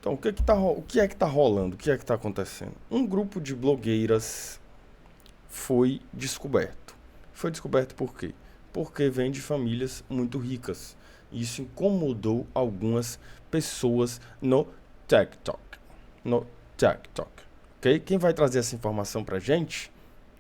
Então, o que é que tá rolando? O que é que tá acontecendo? Um grupo de blogueiras foi descoberto. Foi descoberto por quê? Porque vem de famílias muito ricas. Isso incomodou algumas pessoas no TikTok. No TikTok. Ok? Quem vai trazer essa informação pra gente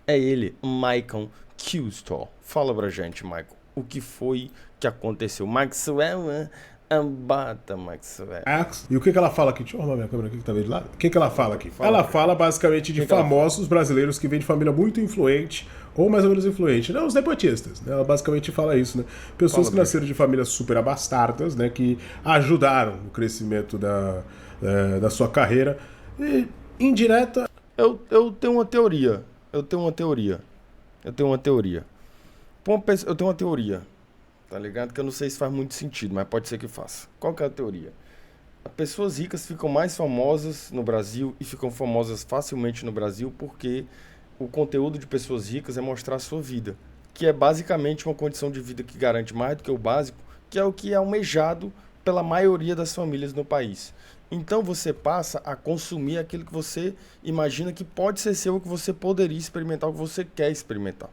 é ele, Michael Kustor. Fala pra gente, Michael, o que foi que aconteceu? Maxwell, ambata, Maxwell. E o que ela fala aqui? Deixa eu arrumar minha câmera aqui que tá meio de lado. O que ela fala aqui? Fala Ela pra gente. fala basicamente O de que ela fala? famosos brasileiros que vêm de família muito influente, ou mais ou menos influente, né? Os nepotistas, né? Ela basicamente fala isso, né? Pessoas Fala que pra nasceram de gente. famílias super abastardas, né? Que ajudaram no crescimento da sua carreira. E, indireta. Eu tenho uma teoria. Eu tenho uma teoria. Eu tenho uma teoria. Eu tenho uma teoria. Tá ligado? Que eu não sei se faz muito sentido, mas pode ser que faça. Qual que é a teoria? As pessoas ricas ficam mais famosas no Brasil e ficam famosas facilmente no Brasil porque o conteúdo de pessoas ricas é mostrar a sua vida, que é basicamente uma condição de vida que garante mais do que o básico, que é o que é almejado pela maioria das famílias no país. Então você passa a consumir aquilo que você imagina que pode ser seu, o que você poderia experimentar, o que você quer experimentar,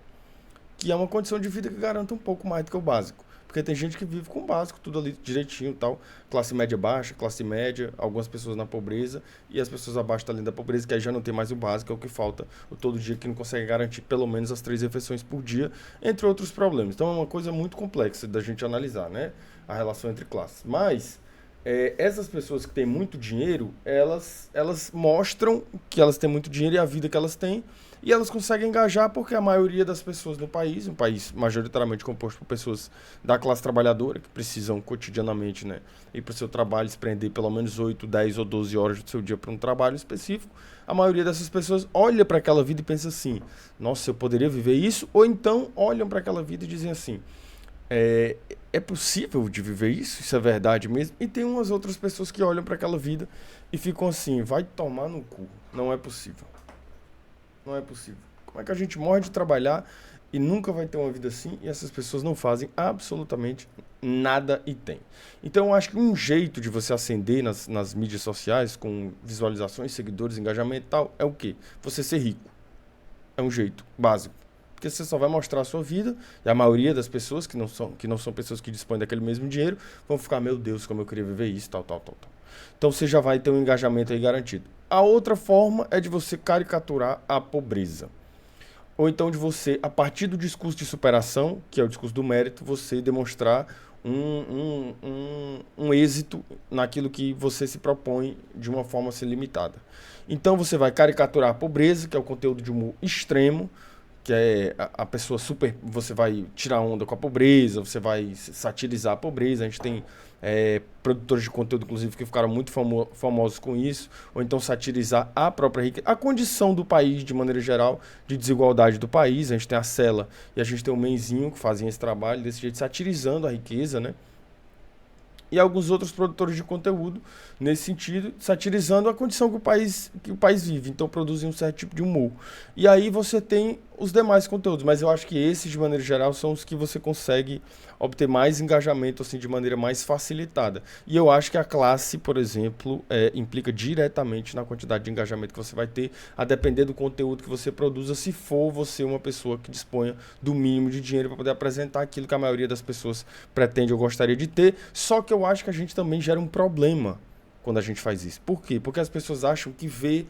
que é uma condição de vida que garanta um pouco mais do que o básico. Porque tem gente que vive com o básico, tudo ali direitinho e tal. Classe média baixa, classe média, algumas pessoas na pobreza e as pessoas abaixo da linha da pobreza, que aí já não tem mais o básico, é o que falta o todo dia, que não consegue garantir pelo menos as 3 refeições por dia, entre outros problemas. Então é uma coisa muito complexa da gente analisar, né? A relação entre classes. Mas essas pessoas que têm muito dinheiro, elas mostram que elas têm muito dinheiro e a vida que elas têm, e elas conseguem engajar porque a maioria das pessoas no país, um país majoritariamente composto por pessoas da classe trabalhadora, que precisam cotidianamente, né, ir para o seu trabalho, se prender pelo menos 8, 10 ou 12 horas do seu dia para um trabalho específico, a maioria dessas pessoas olha para aquela vida e pensa assim, nossa, eu poderia viver isso? Ou então olham para aquela vida e dizem assim, é, é possível de viver isso? Isso é verdade mesmo? E tem umas outras pessoas que olham para aquela vida e ficam assim, vai tomar no cu, não é possível. Não é possível. Como é que a gente morre de trabalhar e nunca vai ter uma vida assim e essas pessoas não fazem absolutamente nada e tem? Então eu acho que um jeito de você ascender nas mídias sociais com visualizações, seguidores, engajamento e tal, é o quê? Você ser rico. É um jeito básico. Porque você só vai mostrar a sua vida, e a maioria das pessoas que não são pessoas que dispõem daquele mesmo dinheiro, vão ficar, meu Deus, como eu queria viver isso, tal, tal, tal, tal. Então você já vai ter um engajamento aí garantido. A outra forma é de você caricaturar a pobreza. Ou então de você, a partir do discurso de superação, que é o discurso do mérito, você demonstrar um êxito naquilo que você se propõe de uma forma assim limitada. Então você vai caricaturar a pobreza, que é o conteúdo de humor extremo, que é a pessoa super. Você vai tirar onda com a pobreza, você vai satirizar a pobreza. A gente tem produtores de conteúdo, inclusive, que ficaram muito famosos com isso, ou então satirizar a própria riqueza, a condição do país de maneira geral, de desigualdade do país. A gente tem a Cela e a gente tem o Menzinho que fazem esse trabalho desse jeito, satirizando a riqueza, né? E alguns outros produtores de conteúdo nesse sentido, satirizando a condição que o país vive. Então produzem um certo tipo de humor. E aí você tem os demais conteúdos, mas eu acho que esses, de maneira geral, são os que você consegue obter mais engajamento assim de maneira mais facilitada. E eu acho que a classe, por exemplo, implica diretamente na quantidade de engajamento que você vai ter, a depender do conteúdo que você produza, se for você uma pessoa que disponha do mínimo de dinheiro para poder apresentar aquilo que a maioria das pessoas pretende ou gostaria de ter. Só que eu acho que a gente também gera um problema quando a gente faz isso. Por quê? Porque as pessoas acham que ver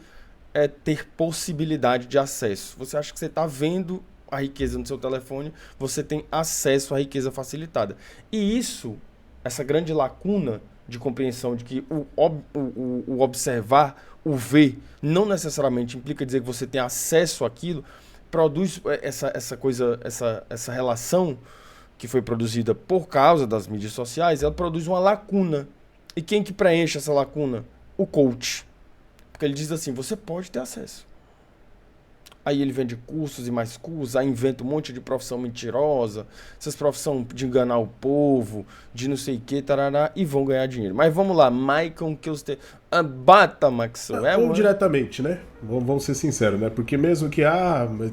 é ter possibilidade de acesso. Você acha que você está vendo a riqueza no seu telefone, você tem acesso à riqueza facilitada. E isso, essa grande lacuna de compreensão de que o observar, o ver, não necessariamente implica dizer que você tem acesso àquilo, produz essa coisa, essa relação que foi produzida por causa das mídias sociais, ela produz uma lacuna. E quem que preenche essa lacuna? O coach. Porque ele diz assim, você pode ter acesso. Aí ele vende cursos e mais cursos, aí inventa um monte de profissão mentirosa, essas profissões de enganar o povo, de não sei o que, tarará, e vão ganhar dinheiro. Mas vamos lá, Michael Kielster, bata Ou Maxwell, diretamente, né? Vamos ser sinceros, né? Porque mesmo que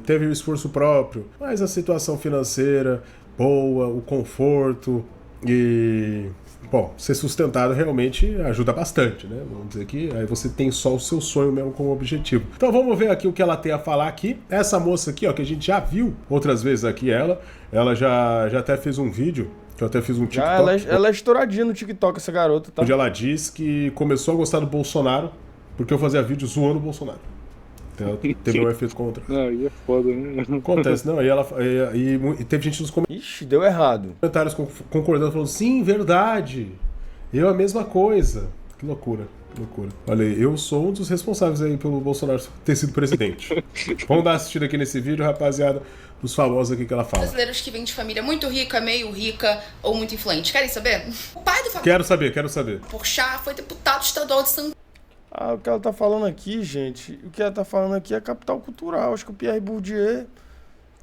teve o esforço próprio, mas a situação financeira boa, o conforto e bom, ser sustentado realmente ajuda bastante, né? Vamos dizer que aí você tem só o seu sonho mesmo como objetivo. Então vamos ver aqui o que ela tem a falar aqui. Essa moça aqui, ó, que a gente já viu outras vezes aqui, ela já até fez um vídeo, que eu até fiz um TikTok. Ela é estouradinha no TikTok, essa garota, tá? Onde ela diz que começou a gostar do Bolsonaro porque eu fazia vídeo zoando o Bolsonaro. Então teve um efeito contra. Não, aí é foda, né? Acontece, não. E teve gente nos Ixi, deu errado. comentários concordando, falando, sim, verdade. Eu a mesma coisa. Que loucura, que loucura. Olha aí, eu sou um dos responsáveis aí pelo Bolsonaro ter sido presidente. Vamos dar uma assistida aqui nesse vídeo, rapaziada, dos famosos aqui que ela fala. Brasileiros que vêm de família muito rica, meio rica ou muito influente. Querem saber? O pai do Quero saber. Porchat foi deputado estadual de São Ah, o que ela tá falando aqui, gente, o que ela tá falando aqui é capital cultural. Acho que o Pierre Bourdieu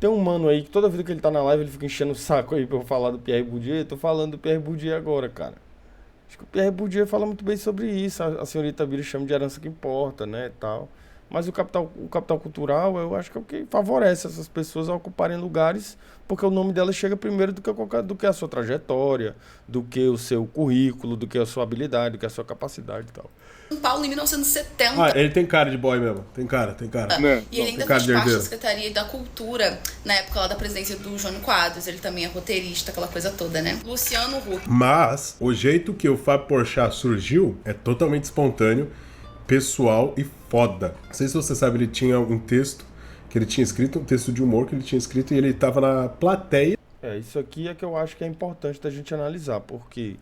tem um mano aí que toda vida que ele tá na live ele fica enchendo o saco aí pra eu falar do Pierre Bourdieu. Tô falando do Pierre Bourdieu agora, cara. Acho que o Pierre Bourdieu fala muito bem sobre isso. A senhorita Bira chama de herança que importa, né, e tal. Mas o capital cultural, eu acho que é o que favorece essas pessoas a ocuparem lugares, porque o nome delas chega primeiro do que a sua trajetória, do que o seu currículo, do que a sua habilidade, do que a sua capacidade e tal. Paulo em 1970. Ah, ele tem cara de boy mesmo. Tem cara. E ele ainda fez parte da Secretaria da Cultura na época lá da presidência do Jânio Quadros. Ele também é roteirista, aquela coisa toda, né? Luciano Huck. Mas o jeito que o Fábio Porchat surgiu é totalmente espontâneo, pessoal e foda. Não sei se você sabe, ele tinha um texto que ele tinha escrito, um texto de humor que ele tinha escrito e ele tava na plateia. Isso aqui é que eu acho que é importante da gente analisar, porque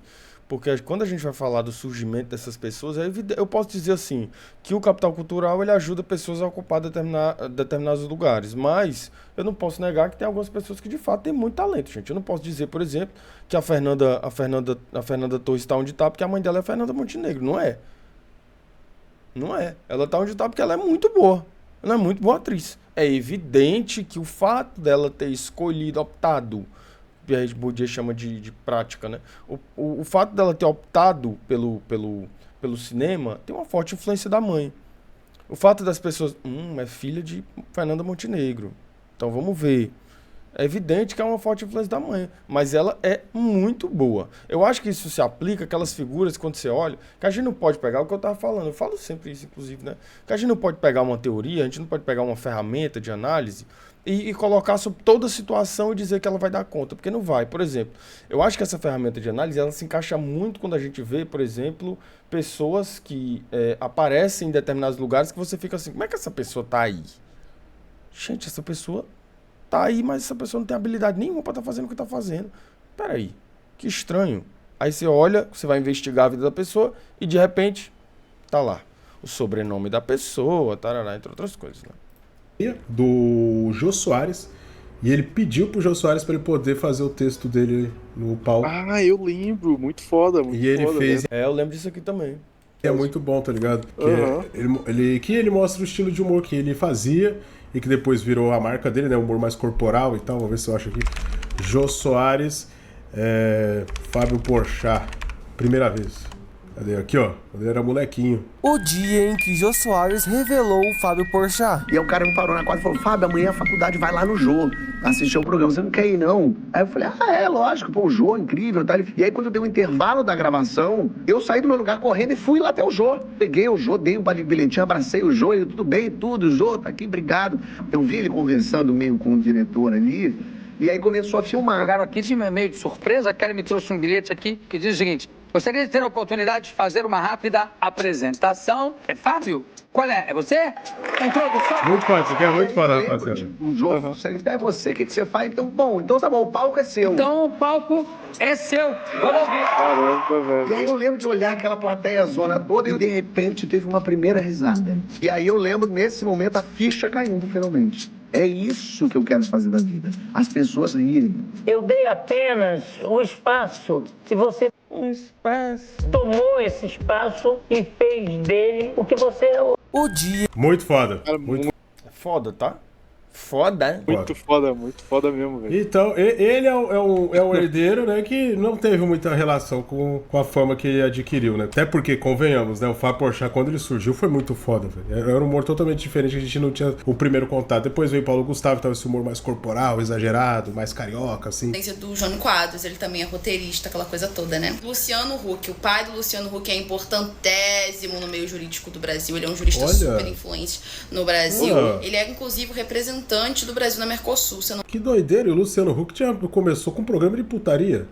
quando a gente vai falar do surgimento dessas pessoas, eu posso dizer assim, que o capital cultural ele ajuda pessoas a ocupar determinados lugares, mas eu não posso negar que tem algumas pessoas que de fato têm muito talento, gente. Eu não posso dizer, por exemplo, que a Fernanda Torres está onde está porque a mãe dela é Fernanda Montenegro, não é. Não é. Ela tá onde tá porque ela é muito boa. Ela é muito boa atriz. É evidente que o fato dela ter escolhido, optado, Pierre Bourdieu chama de prática, né? O fato dela ter optado pelo cinema tem uma forte influência da mãe. O fato das pessoas... é filha de Fernanda Montenegro. Então vamos ver. É evidente que é uma forte influência da mãe, mas ela é muito boa. Eu acho que isso se aplica àquelas figuras, quando você olha, que a gente não pode pegar o que eu estava falando, eu falo sempre isso, inclusive, né? Que a gente não pode pegar uma teoria, a gente não pode pegar uma ferramenta de análise e colocar sobre toda a situação e dizer que ela vai dar conta, porque não vai. Por exemplo, eu acho que essa ferramenta de análise, ela se encaixa muito quando a gente vê, por exemplo, pessoas que aparecem em determinados lugares que você fica assim, como é que essa pessoa tá aí? Gente, essa pessoa... tá aí, mas essa pessoa não tem habilidade nenhuma para estar fazendo o que está fazendo. Peraí, que estranho. Aí você olha, você vai investigar a vida da pessoa e de repente tá lá o sobrenome da pessoa, tarará, entre outras coisas, né? Do Jô Soares, e ele pediu pro Jô Soares para ele poder fazer o texto dele no palco. Ah, eu lembro, muito foda, muito e ele foda, fez. né? Eu lembro disso aqui também. É muito bom, tá ligado? Que ele mostra o estilo de humor que ele fazia e que depois virou a marca dele, né? O humor mais corporal e tal. Vamos ver se eu acho aqui. Jô Soares, Fábio Porchat, primeira vez. Cadê? Aqui, ó. Quando ele era molequinho. O dia em que Jô Soares revelou o Fábio Porchat. E aí o cara me parou na quadra e falou, Fábio, amanhã a faculdade vai lá no Jô assistir o programa. Você não quer ir, não? Aí eu falei, lógico, pô, o Jô, incrível. Tá? E aí quando deu o intervalo da gravação, eu saí do meu lugar correndo e fui lá até o Jô. Peguei o Jô, dei um bilhetinho, abracei o Jô, ele, tudo bem, tudo, Jô, tá aqui, obrigado. Eu vi ele conversando meio com o diretor ali, e aí começou a filmar. Chegaram aqui de meio de surpresa, a Kelly me trouxe um bilhete aqui que diz o seguinte: gostaria de ter a oportunidade de fazer uma rápida apresentação. É Fábio? Qual é? É você? Introdução? Muito foda, você quer muito foda, rapaziada. O Jô, é você, o que você faz? Então, bom, então tá bom, o palco é seu. Então o palco é seu. Vamos ouvir. Caramba, velho. E aí eu lembro de olhar aquela plateia zona toda e de repente teve uma primeira risada. E aí eu lembro, nesse momento, a ficha caindo finalmente. É isso que eu quero fazer da vida. As pessoas rirem. Eu dei apenas o espaço. Se você tomou esse espaço e fez dele o que você é hoje. O dia Muito foda. Cara, Muito É foda, tá? Foda. Muito foda mesmo, velho. Então, ele é um herdeiro, né, que não teve muita relação com a fama que ele adquiriu, né? Até porque, convenhamos, né, o Fábio Porchat, quando ele surgiu, foi muito foda, velho. Era um humor totalmente diferente, a gente não tinha o primeiro contato. Depois veio Paulo Gustavo, então esse humor mais corporal, exagerado, mais carioca, assim. Do Jânio Quadros, ele também é roteirista, aquela coisa toda, né? Luciano Huck, o pai do Luciano Huck é importantésimo no meio jurídico do Brasil, ele é um jurista super influente no Brasil. Ele é, inclusive, o representante do Brasil na Mercosul. Que doideira, e o Luciano Huck começou com um programa de putaria.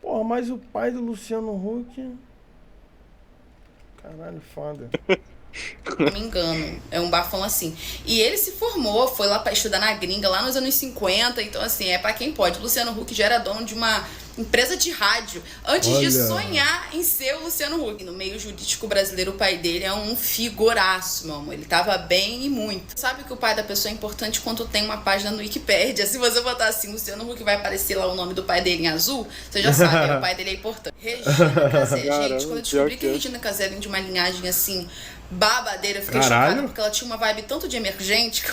Porra, mas o pai do Luciano Huck... Caralho, foda. Não me engano, é um bafão assim. E ele se formou, foi lá pra estudar na gringa, lá nos anos 50, então assim, é pra quem pode. O Luciano Huck já era dono de uma empresa de rádio, antes de sonhar em ser o Luciano Huck. No meio jurídico brasileiro, o pai dele é um figuraço, meu amor. Ele tava bem e muito. Sabe que o pai da pessoa é importante quando tem uma página no Wikipédia. Se você botar assim, Luciano Huck, vai aparecer lá o nome do pai dele em azul, você já sabe, o pai dele é importante. Regina Casé, gente, quando eu descobri que a Regina Casé vem de uma linhagem assim, babadeira, eu fiquei chocada, porque ela tinha uma vibe tanto de emergente.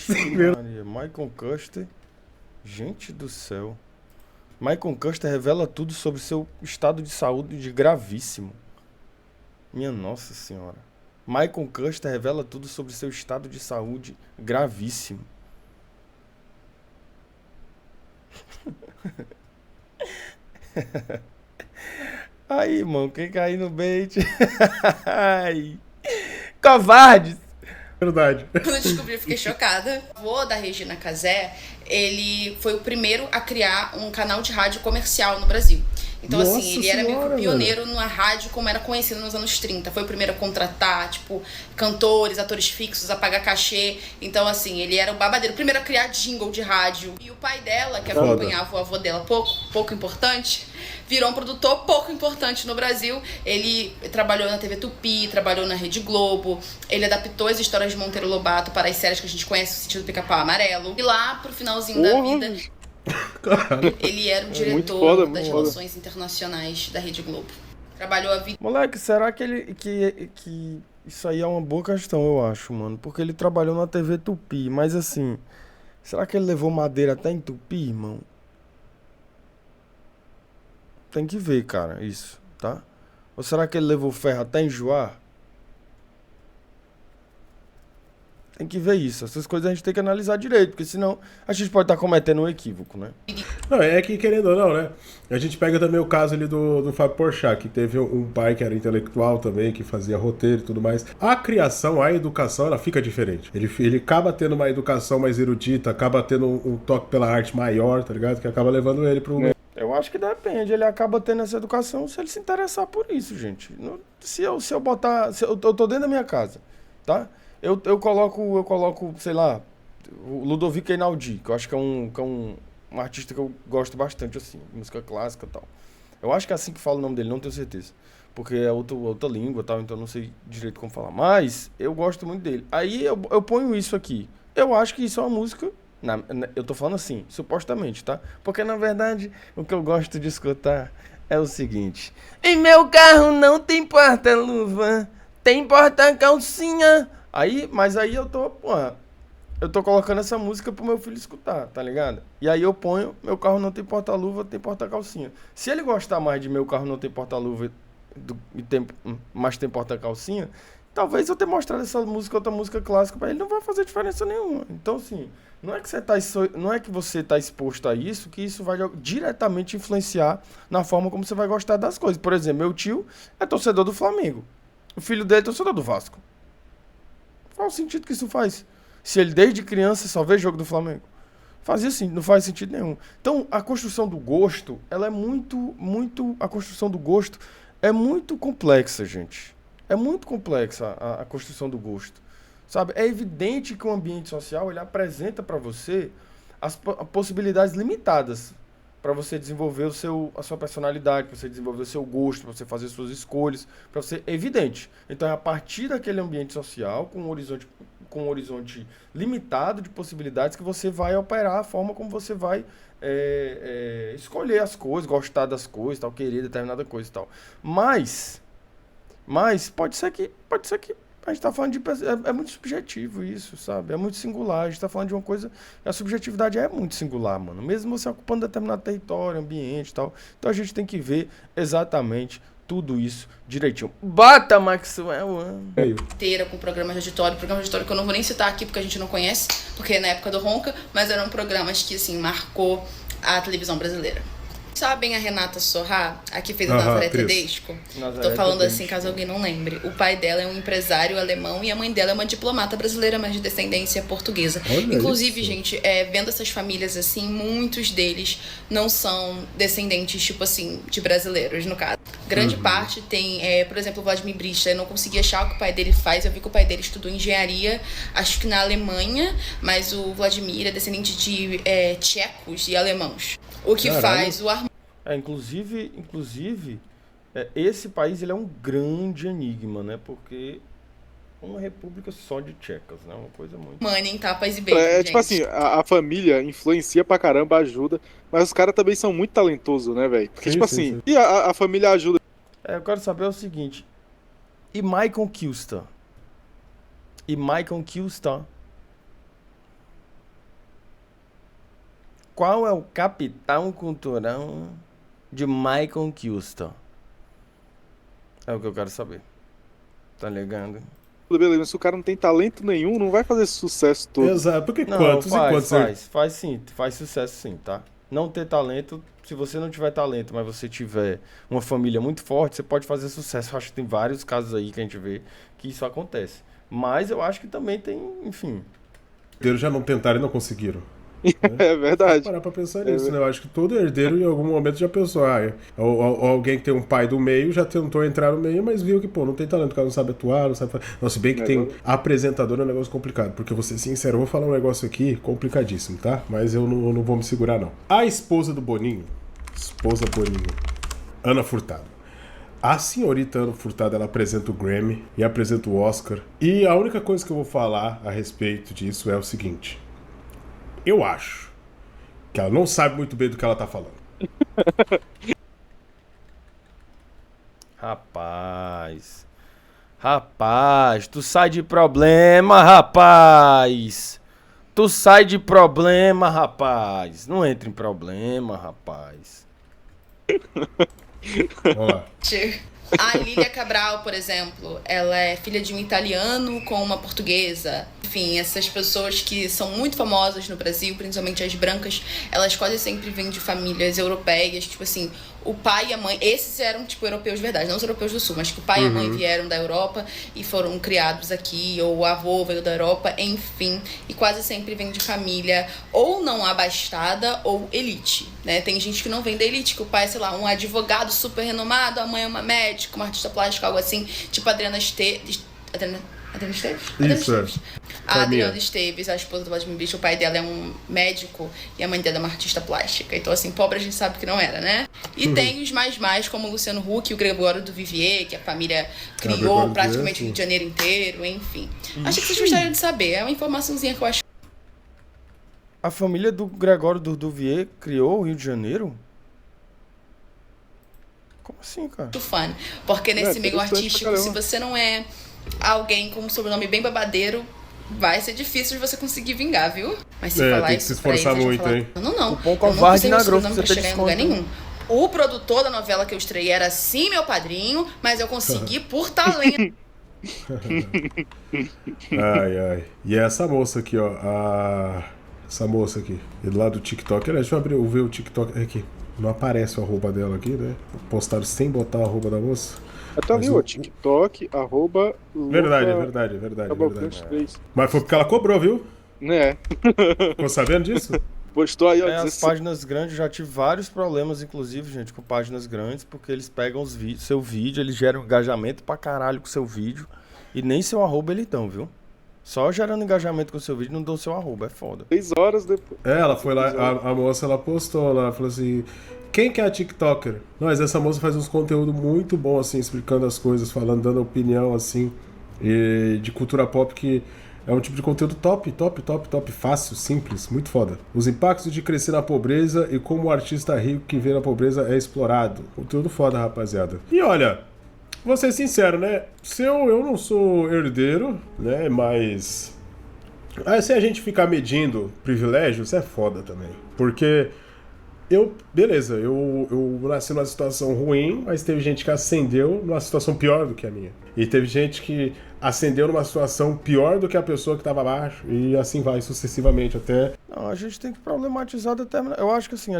Sim, meu. Michael Custer. Gente do céu. Michael Custer revela tudo sobre seu estado de saúde de gravíssimo. Minha Nossa Senhora. Michael Custer revela tudo sobre seu estado de saúde gravíssimo. Aí, irmão, quem cair no bait? Ai. Covardes! Verdade. Quando eu descobri, eu fiquei chocada. O avô da Regina Casé, ele foi o primeiro a criar um canal de rádio comercial no Brasil. Então, Nossa assim, ele era meio que pioneiro velho. numa rádio como era conhecida nos anos 30. Foi o primeiro a contratar, tipo, cantores, atores fixos, a pagar cachê. Então, assim, ele era o babadeiro. O primeiro a criar jingle de rádio. E o pai dela, que acompanhava o avô dela pouco importante, virou um produtor pouco importante no Brasil. Ele trabalhou na TV Tupi, trabalhou na Rede Globo. Ele adaptou as histórias de Monteiro Lobato para as séries que a gente conhece, o sentido do Pica-Pau Amarelo. E lá, pro finalzinho da vida... Ele era o diretor das relações internacionais da Rede Globo. Trabalhou a vida... Moleque, será que isso aí é uma boa questão, eu acho, mano? Porque ele trabalhou na TV Tupi, mas assim... Será que ele levou madeira até em Tupi, irmão? Tem que ver, cara, isso, tá? Ou será que ele levou ferro até enjoar? Tem que ver isso. Essas coisas a gente tem que analisar direito, porque senão a gente pode estar cometendo um equívoco, né? Não, é que querendo ou não, né? A gente pega também o caso ali do Fábio Porchat, que teve um pai que era intelectual também, que fazia roteiro e tudo mais. A criação, a educação, ela fica diferente. Ele acaba tendo uma educação mais erudita, acaba tendo um toque pela arte maior, tá ligado? Que acaba levando ele pro... Eu acho que depende. Ele acaba tendo essa educação se ele se interessar por isso, gente. Se eu botar... Eu tô dentro da minha casa, tá? Eu coloco, sei lá, o Ludovico Einaudi, que eu acho que é um artista que eu gosto bastante, assim, música clássica e tal. Eu acho que é assim que fala o nome dele, não tenho certeza. Porque é outra língua e tal, então eu não sei direito como falar. Mas eu gosto muito dele. Aí eu ponho isso aqui. Eu acho que isso é uma música... eu tô falando assim, supostamente, tá? Porque, na verdade, o que eu gosto de escutar é o seguinte. Em meu carro não tem porta-luva, tem porta-calcinha. Mas aí eu tô colocando essa música pro meu filho escutar, tá ligado? E aí eu ponho, meu carro não tem porta-luva, tem porta-calcinha. Se ele gostar mais de meu carro não tem porta-luva, mas tem porta-calcinha, talvez eu tenha mostrado essa música, outra música clássica pra ele, não vai fazer diferença nenhuma. Então, assim, não é que você tá exposto a isso, que isso vai diretamente influenciar na forma como você vai gostar das coisas. Por exemplo, meu tio é torcedor do Flamengo. O filho dele é torcedor do Vasco. Qual o sentido que isso faz? Se ele desde criança só vê jogo do Flamengo. Fazia assim, não faz sentido nenhum. Então, a construção do gosto, ela é a construção do gosto é muito complexa, gente. É muito complexa a construção do gosto. Sabe? É evidente que o ambiente social, ele apresenta para você as possibilidades limitadas para você desenvolver a sua personalidade, para você desenvolver o seu gosto, para você fazer suas escolhas, para você... É evidente. Então, é a partir daquele ambiente social, com um horizonte limitado de possibilidades, que você vai operar a forma como você vai escolher as coisas, gostar das coisas, tal, querer determinada coisa e tal. Mas pode ser que A gente tá falando de... É muito subjetivo isso, sabe? É muito singular. A gente tá falando de uma coisa... A subjetividade é muito singular, mano. Mesmo você ocupando determinado território, ambiente e tal. Então a gente tem que ver exatamente tudo isso direitinho. Bata, Maxwell! Inteira com programa de auditório que eu não vou nem citar aqui porque a gente não conhece, porque é na época do Ronca, mas eram programas que, assim, marcou a televisão brasileira. Sabem a Renata Sorrah, a que fez a Nazaré Tedesco? Tô falando assim, caso alguém não lembre. O pai dela é um empresário alemão e a mãe dela é uma diplomata brasileira, mas de descendência portuguesa. Olha inclusive, isso. gente, vendo essas famílias assim, muitos deles não são descendentes, tipo assim, de brasileiros, no caso. Grande parte tem, por exemplo, o Vladimir Brista. Eu não consegui achar o que o pai dele faz. Eu vi que o pai dele estudou engenharia, acho que na Alemanha, mas o Vladimir é descendente de tchecos e alemãos. O que faz o Inclusive, esse país ele é um grande enigma, né? Porque uma república só de tchecas, né? Uma coisa muito... Mãe em tapas e beijos, gente. Tipo assim, a família influencia pra caramba, ajuda, mas os caras também são muito talentosos, né, velho? Porque, Sim. e a família ajuda. Eu quero saber o seguinte. E Michael Kilster? Qual é o capital cultural de Michael Kilster? É o que eu quero saber. Tá ligado? Tudo beleza, mas se o cara não tem talento nenhum, não vai fazer sucesso todo. Exato, porque Não, quantos faz sim, faz sucesso sim, tá? Não ter talento, se você não tiver talento, mas você tiver uma família muito forte, você pode fazer sucesso. Eu acho que tem vários casos aí que a gente vê que isso acontece. Mas eu acho que também tem, enfim... Eles já não tentaram e não conseguiram. É verdade. Parar pra pensar nisso, né? Eu acho que todo herdeiro em algum momento já pensou, ou alguém que tem um pai do meio já tentou entrar no meio, mas viu que, não tem talento, o cara não sabe atuar, não sabe fazer. Não, se bem que tem apresentador é um negócio complicado, porque eu vou ser sincero, eu vou falar um negócio aqui complicadíssimo, tá? Mas eu não vou me segurar, não. A esposa do Boninho, Ana Furtado. A senhorita Ana Furtado, ela apresenta o Grammy e apresenta o Oscar, e a única coisa que eu vou falar a respeito disso é o seguinte: eu acho que ela não sabe muito bem do que ela tá falando. Rapaz, tu sai de problema, rapaz. Não entra em problema, rapaz. Vamos lá. A Lília Cabral, por exemplo, ela é filha de um italiano com uma portuguesa. Enfim, essas pessoas que são muito famosas no Brasil, principalmente as brancas, elas quase sempre vêm de famílias europeias, tipo assim, o pai e a mãe, esses eram tipo europeus de verdade, não os europeus do sul, mas que o pai e a mãe vieram da Europa e foram criados aqui, ou o avô veio da Europa, enfim, e quase sempre vem de família ou não abastada ou elite, né? Tem gente que não vem da elite, que o pai é, sei lá, um advogado super renomado, a mãe é uma médica, uma artista plástica, algo assim, tipo Adriana Esteves? Isso, A Adriana Esteves, a esposa do Vladimir Brista, o pai dela é um médico e a mãe dela é uma artista plástica. Então, assim, pobre a gente sabe que não era, né? E tem os mais, como o Luciano Huck e o Gregório do Vivier, que a família criou praticamente o Rio de Janeiro inteiro, enfim. Acho que vocês gostariam de saber. É uma informaçãozinha que eu acho. A família do Gregório do Vivier criou o Rio de Janeiro? Como assim, cara? Muito fã. Porque nesse meio artístico, se você não é alguém com um sobrenome bem babadeiro, vai ser difícil de você conseguir vingar, viu? Mas se falar tem que isso se esforçar eles, muito, falar, hein? Não. Cupom Eu covarde não na usei o sobrenome Growth, pra você tem chegar em lugar desconto. nenhum. O produtor da novela que eu estrei era sim meu padrinho, mas eu consegui por talento. Ai. E essa moça aqui, ó. Essa moça aqui. E do lado do TikTok. Deixa eu ver o TikTok aqui. Não aparece o arroba dela aqui, né? Postaram sem botar o arroba da moça. Até ali, ó, TikTok, @. Verdade. Mas foi porque ela cobrou, viu? Né? Ficou sabendo disso? Postou aí, ó. As páginas grandes, já tive vários problemas, inclusive, gente, com páginas grandes, porque eles pegam seu vídeo, eles geram engajamento pra caralho com seu vídeo, e nem seu arroba eles dão, viu? Só gerando engajamento com seu vídeo, não dão seu arroba, é foda. 6 horas depois. Ela foi lá, a moça, ela postou lá, falou assim: quem que é a TikToker? Não, mas essa moça faz uns conteúdos muito bons, assim, explicando as coisas, falando, dando opinião, assim, e de cultura pop, que é um tipo de conteúdo top, fácil, simples, muito foda. Os impactos de crescer na pobreza e como o artista rico que vê na pobreza é explorado. Conteúdo foda, rapaziada. E olha, vou ser sincero, né? Eu não sou herdeiro, né? Mas se a gente ficar medindo privilégios, é foda também. Porque beleza, eu nasci numa situação ruim, mas teve gente que ascendeu numa situação pior do que a minha. E teve gente que ascendeu numa situação pior do que a pessoa que estava abaixo. E assim vai sucessivamente até... Não, a gente tem que problematizar determinado. Eu acho que assim,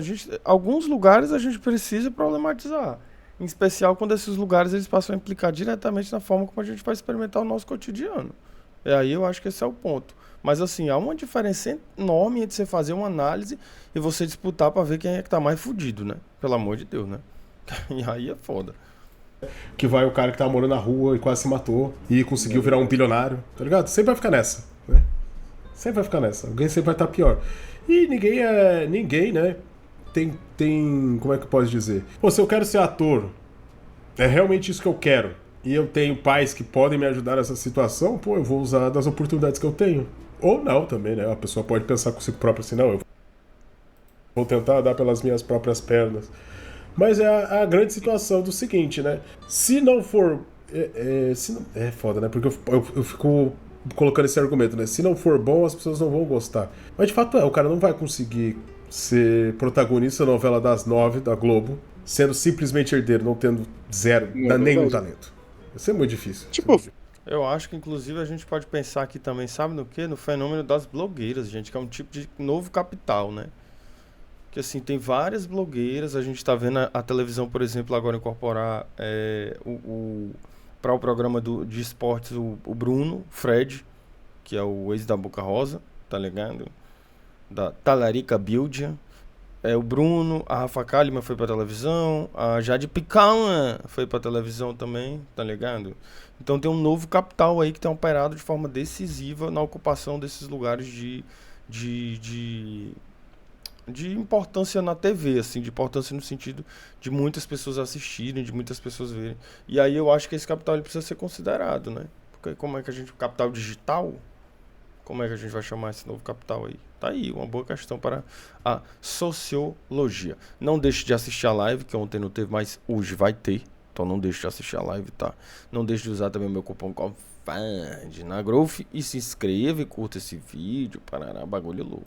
alguns lugares a gente precisa problematizar. Em especial quando esses lugares eles passam a implicar diretamente na forma como a gente vai experimentar o nosso cotidiano. E aí eu acho que esse é o ponto. Mas assim, há uma diferença enorme entre você fazer uma análise e você disputar pra ver quem é que tá mais fudido, né? Pelo amor de Deus, né? E aí é foda. Que vai o cara que tava morando na rua e quase se matou e conseguiu virar um bilionário, tá ligado? Sempre vai ficar nessa, né? Sempre vai ficar nessa. Alguém sempre vai estar pior. E ninguém, né? Tem... Como é que eu posso dizer? Pô, se eu quero ser ator, é realmente isso que eu quero, e eu tenho pais que podem me ajudar nessa situação, pô, eu vou usar das oportunidades que eu tenho. Ou não também, né? A pessoa pode pensar consigo próprio assim, não, eu vou tentar dar pelas minhas próprias pernas. Mas é a grande situação do seguinte, né? Se não for... é foda, né? Porque eu fico colocando esse argumento, né? Se não for bom, as pessoas não vão gostar. Mas de fato o cara não vai conseguir ser protagonista da novela das 9 da Globo, sendo simplesmente herdeiro, não tendo nenhum talento. Vai ser muito difícil. Eu acho que, inclusive, a gente pode pensar aqui também, sabe no quê? No fenômeno das blogueiras, gente, que é um tipo de novo capital, né? Que, assim, tem várias blogueiras, a gente tá vendo a televisão, por exemplo, agora incorporar para o programa de esportes o Bruno, Fred, que é o ex da Boca Rosa, tá ligado? Da Talarica Bildia. O Bruno, a Rafa Kalimann foi pra televisão, a Jade Picão foi pra televisão também, tá ligado? Então tem um novo capital aí que tem operado de forma decisiva na ocupação desses lugares de importância na TV, assim, de importância no sentido de muitas pessoas assistirem, de muitas pessoas verem. E aí eu acho que esse capital ele precisa ser considerado, né? Porque como é que capital digital, como é que a gente vai chamar esse novo capital aí? Tá aí, uma boa questão para a sociologia. Não deixe de assistir a live, que ontem não teve, mas hoje vai ter. Então não deixe de assistir a live, tá? Não deixe de usar também o meu cupom COVAD na Growth e se inscreva e curta esse vídeo. Parará, bagulho louco.